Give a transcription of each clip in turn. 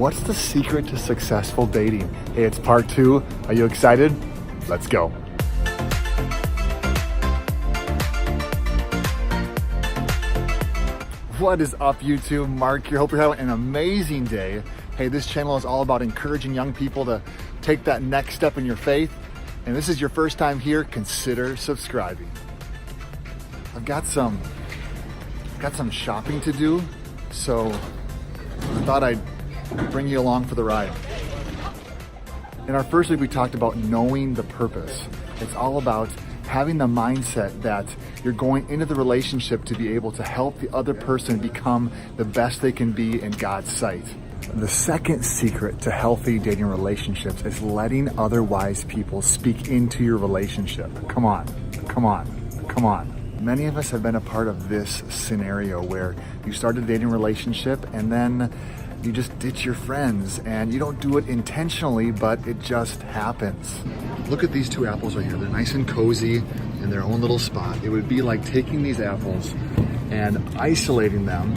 What's the secret to successful dating? Hey, it's part 2. Are you excited? Let's go. What is up, YouTube? Mark here. Hope you're having an amazing day. Hey, this channel is all about encouraging young people to take that next step in your faith. And this is your first time here, consider subscribing. I've got some shopping to do, so I thought I'd bring you along for the ride. In our first week, we talked about knowing the purpose. It's all about having the mindset that you're going into the relationship to be able to help the other person become the best they can be in God's sight. The second secret to healthy dating relationships is letting other wise people speak into your relationship. Come on. Many of us have been a part of this scenario where you start a dating relationship and then you just ditch your friends, and you don't do it intentionally, but it just happens. Look at these 2 apples right here. They're nice and cozy in their own little spot. It would be like taking these apples and isolating them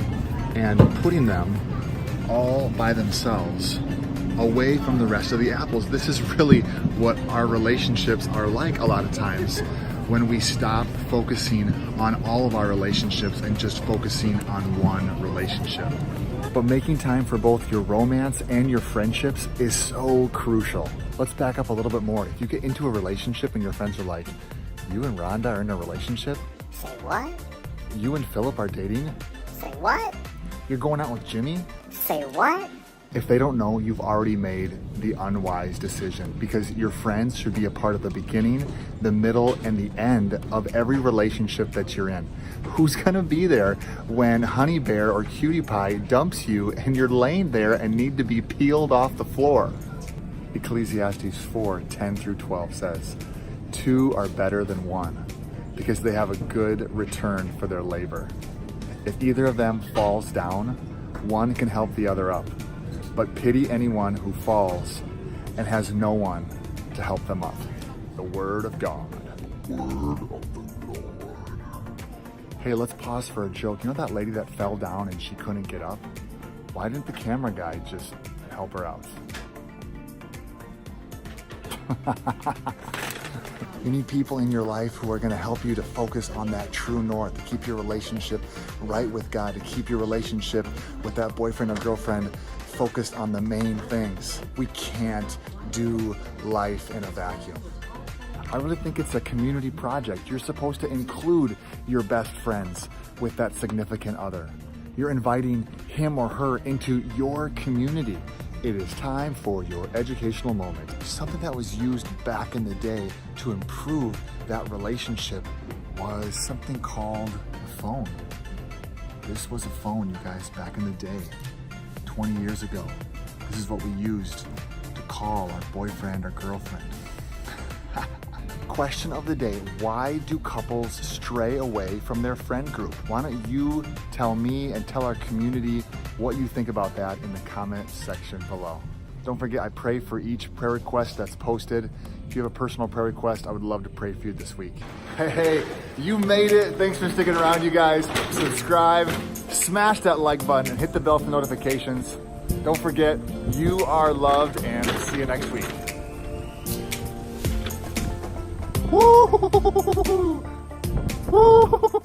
and putting them all by themselves away from the rest of the apples. This is really what our relationships are like a lot of times, when we stop focusing on all of our relationships and just focusing on one relationship. But making time for both your romance and your friendships is so crucial. Let's back up a little bit more. If you get into a relationship and your friends are like, you and Rhonda are in a relationship? Say what? You and Philip are dating? Say what? You're going out with Jimmy? Say what? If they don't know, you've already made the unwise decision, because your friends should be a part of the beginning, the middle, and the end of every relationship that you're in. Who's gonna be there when Honey Bear or Cutie Pie dumps you and you're laying there and need to be peeled off the floor? Ecclesiastes 4:10-12 says, 2 are better than 1, because they have a good return for their labor. If either of them falls down, one can help the other up. But pity anyone who falls and has no one to help them up. The word of God. Hey, let's pause for a joke. You know that lady that fell down and she couldn't get up? Why didn't the camera guy just help her out? You need people in your life who are going to help you to focus on that true north, to keep your relationship right with God, to keep your relationship with that boyfriend or girlfriend focused on the main things. We can't do life in a vacuum. I really think it's a community project. You're supposed to include your best friends with that significant other. You're inviting him or her into your community. It is time for your educational moment. Something that was used back in the day to improve that relationship was something called a phone. This was a phone, you guys, back in the day, 20 years ago. This is what we used to call our boyfriend or girlfriend. Question of the day: why do couples stray away from their friend group? Why don't you tell me and tell our community what you think about that in the comment section below. Don't forget, I pray for each prayer request that's posted. If you have a personal prayer request, I would love to pray for you this week. Hey, you made it. Thanks for sticking around, you guys. Subscribe, smash that like button, and hit the bell for notifications. Don't forget, you are loved, and see you next week. Woo! Woo!